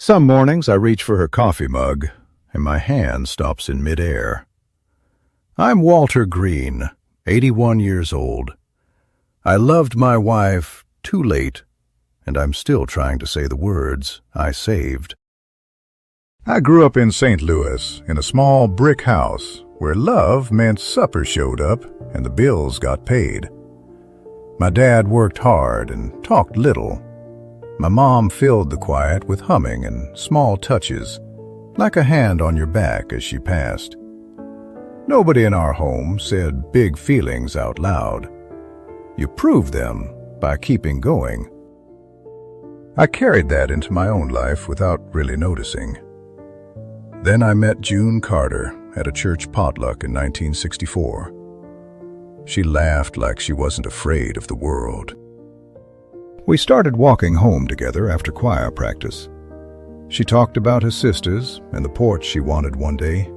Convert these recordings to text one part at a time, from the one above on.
Some mornings I reach for her coffee mug, and my hand stops in midair. I'm Walter Green, 81 years old. I loved my wife too late, and I'm still trying to say the words I saved. I grew up in St. Louis, in a small brick house, where love meant supper showed up and the bills got paid. My dad worked hard and talked little. My mom filled the quiet with humming and small touches, like a hand on your back as she passed. Nobody in our home said big feelings out loud. You proved them by keeping going. I carried that into my own life without really noticing. Then I met June Carter at a church potluck in 1964. She laughed like she wasn't afraid of the world. We started walking home together after choir practice. She talked about her sisters and the porch she wanted one day.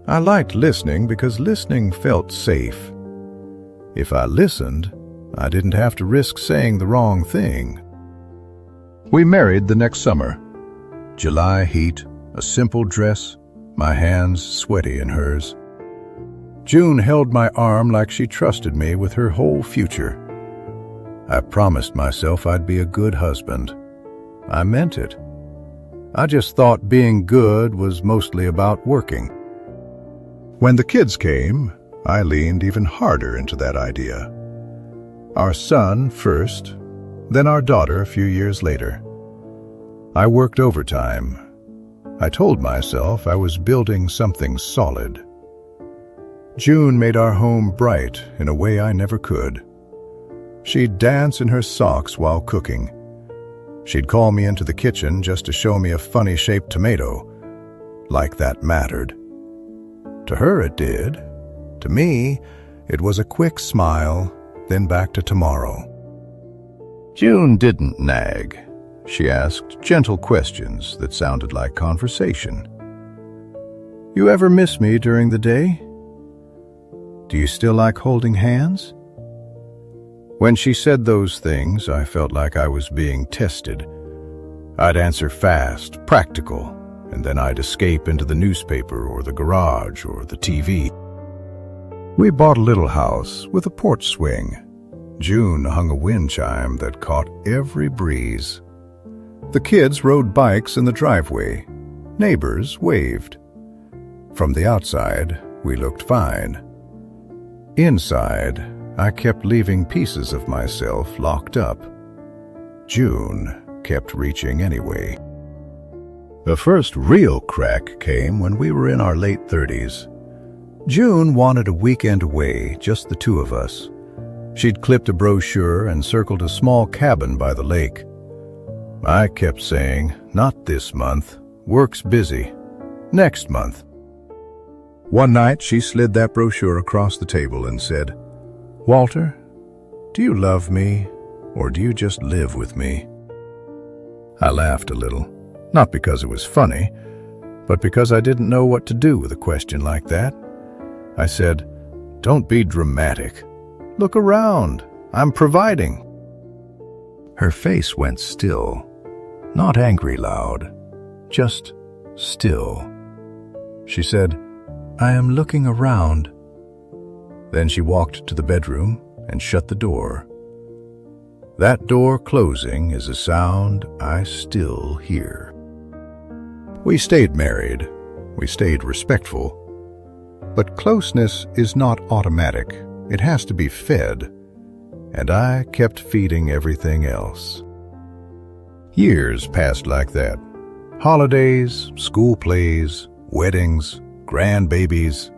I liked listening because listening felt safe. If I listened, I didn't have to risk saying the wrong thing. We married the next summer. July heat, a simple dress, my hands sweaty in hers. June held my arm like she trusted me with her whole future. I promised myself I'd be a good husband. I meant it. I just thought being good was mostly about working. When the kids came, I leaned even harder into that idea. Our son first, then our daughter a few years later. I worked overtime. I told myself I was building something solid. June made our home bright in a way I never could. She'd dance in her socks while cooking. She'd call me into the kitchen just to show me a funny-shaped tomato, like that mattered. To her it did. To me, it was a quick smile, then back to tomorrow. June didn't nag. She asked gentle questions that sounded like conversation. You ever miss me during the day? Do you still like holding hands? When she said those things, I felt like I was being tested. I'd answer fast, practical, and then I'd escape into the newspaper or the garage or the TV. We bought a little house with a porch swing. June hung a wind chime that caught every breeze. The kids rode bikes in the driveway. Neighbors waved. From the outside, we looked fine. Inside, I kept leaving pieces of myself locked up. June kept reaching anyway. The first real crack came when we were in our late 30s. June wanted a weekend away, just the two of us. She'd clipped a brochure and circled a small cabin by the lake. I kept saying, not this month, work's busy. Next month. One night she slid that brochure across the table and said, Walter, do you love me, or do you just live with me? I laughed a little, not because it was funny, but because I didn't know what to do with a question like that. I said, don't be dramatic. Look around. I'm providing. Her face went still, not angry loud, just still. She said, I am looking around. Then she walked to the bedroom and shut the door. That door closing is a sound I still hear. We stayed married. We stayed respectful. But closeness is not automatic. It has to be fed. And I kept feeding everything else. Years passed like that. Holidays, school plays, weddings, grandbabies.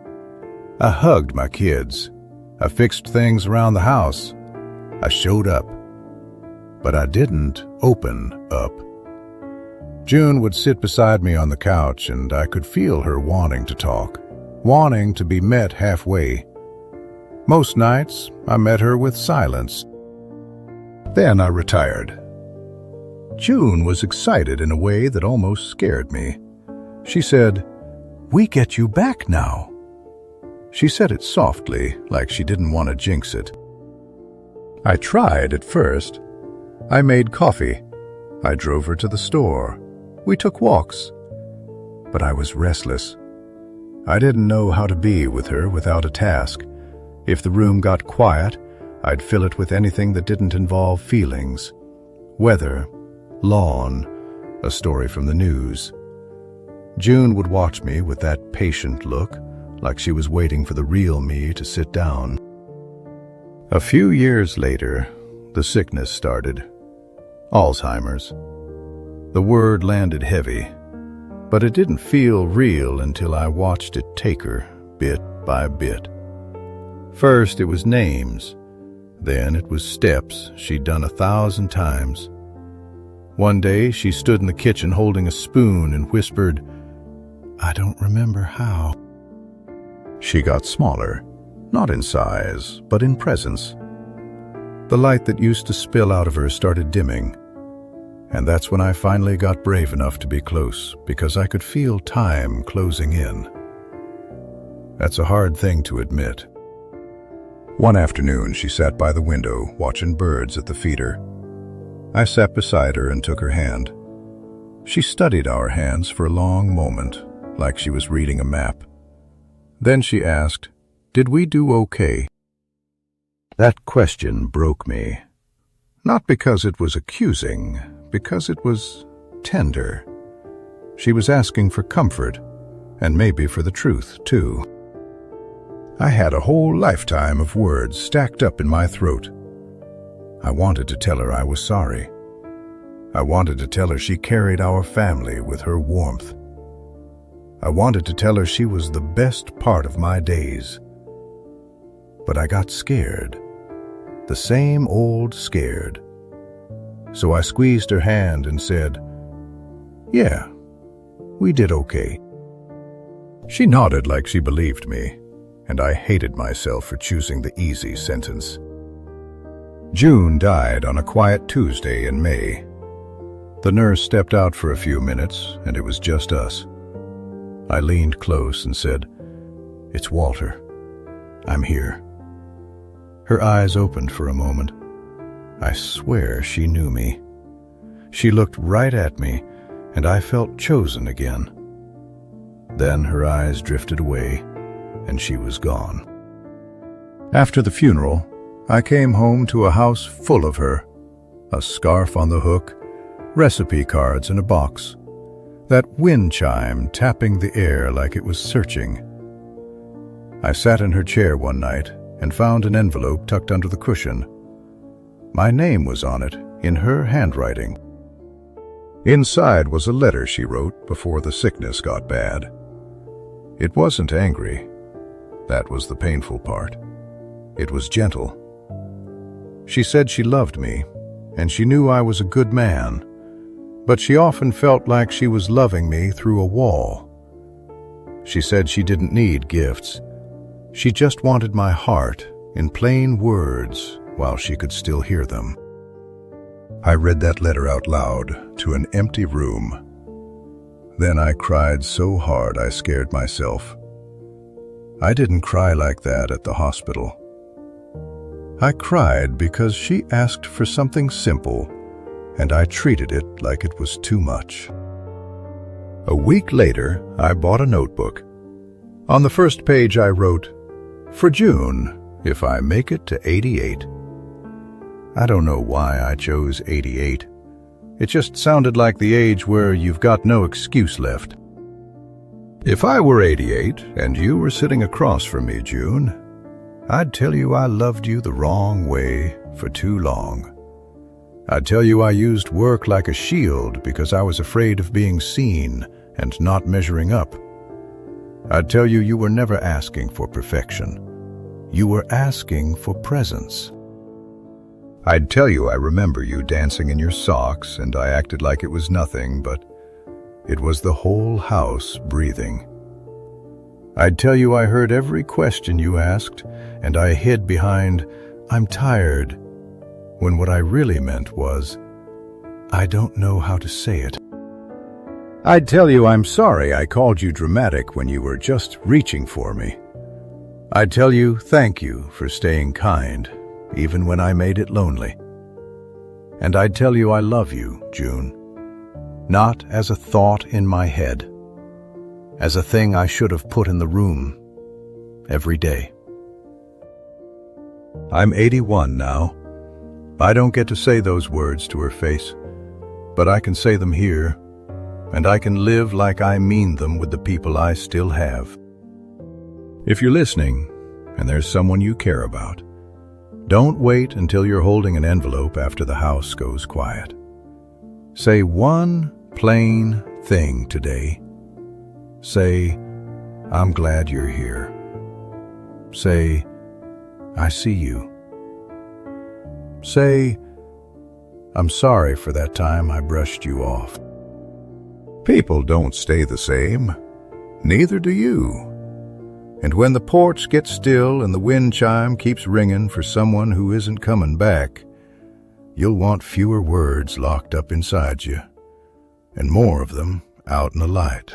I hugged my kids. I fixed things around the house. I showed up. But I didn't open up. June would sit beside me on the couch, and I could feel her wanting to talk, wanting to be met halfway. Most nights, I met her with silence. Then I retired. June was excited in a way that almost scared me. She said, "We get you back now." She said it softly, like she didn't want to jinx it. I tried at first. I made coffee. I drove her to the store. We took walks. But I was restless. I didn't know how to be with her without a task. If the room got quiet, I'd fill it with anything that didn't involve feelings. Weather, lawn, a story from the news. June would watch me with that patient look, like she was waiting for the real me to sit down. A few years later, the sickness started. Alzheimer's. The word landed heavy, but it didn't feel real until I watched it take her, bit by bit. First it was names, then it was steps she'd done 1,000 times. One day she stood in the kitchen holding a spoon and whispered, "I don't remember how." She got smaller, not in size, but in presence. The light that used to spill out of her started dimming, and that's when I finally got brave enough to be close, because I could feel time closing in. That's a hard thing to admit. One afternoon, she sat by the window, watching birds at the feeder. I sat beside her and took her hand. She studied our hands for a long moment, like she was reading a map. Then she asked, "Did we do okay?" That question broke me. Not because it was accusing, because it was tender. She was asking for comfort, and maybe for the truth, too. I had a whole lifetime of words stacked up in my throat. I wanted to tell her I was sorry. I wanted to tell her she carried our family with her warmth. I wanted to tell her she was the best part of my days. But I got scared. The same old scared. So I squeezed her hand and said, "Yeah, we did okay." She nodded like she believed me, and I hated myself for choosing the easy sentence. June died on a quiet Tuesday in May. The nurse stepped out for a few minutes, and it was just us. I leaned close and said, "It's Walter. I'm here." Her eyes opened for a moment. I swear she knew me. She looked right at me, and I felt chosen again. Then her eyes drifted away, and she was gone. After the funeral, I came home to a house full of her. A scarf on the hook, recipe cards in a box, that wind chime tapping the air like it was searching. I sat in her chair one night and found an envelope tucked under the cushion. My name was on it, in her handwriting. Inside was a letter she wrote before the sickness got bad. It wasn't angry. That was the painful part. It was gentle. She said she loved me, and she knew I was a good man, but she often felt like she was loving me through a wall. She said she didn't need gifts. She just wanted my heart in plain words while she could still hear them. I read that letter out loud to an empty room. Then I cried so hard I scared myself. I didn't cry like that at the hospital. I cried because she asked for something simple, and I treated it like it was too much. A week later, I bought a notebook. On the first page I wrote, "For June, if I make it to 88. I don't know why I chose 88. It just sounded like the age where you've got no excuse left. If I were 88 and you were sitting across from me, June, I'd tell you I loved you the wrong way for too long. I'd tell you I used work like a shield because I was afraid of being seen and not measuring up. I'd tell you you were never asking for perfection. You were asking for presence. I'd tell you I remember you dancing in your socks and I acted like it was nothing, but it was the whole house breathing. I'd tell you I heard every question you asked and I hid behind, 'I'm tired,' when what I really meant was, 'I don't know how to say it.' I'd tell you I'm sorry I called you dramatic when you were just reaching for me. I'd tell you thank you for staying kind, even when I made it lonely. And I'd tell you I love you, June. not as a thought in my head, as a thing I should have put in the room every day. I'm 81 now. I don't get to say those words to her face, but I can say them here, and I can live like I mean them with the people I still have. If you're listening, and there's someone you care about, don't wait until you're holding an envelope after the house goes quiet. Say one plain thing today. Say, I'm glad you're here. Say, I see you. Say, I'm sorry for that time I brushed you off. People don't stay the same. Neither do you. And when the porch gets still and the wind chime keeps ringing for someone who isn't coming back, you'll want fewer words locked up inside you, and more of them out in the light.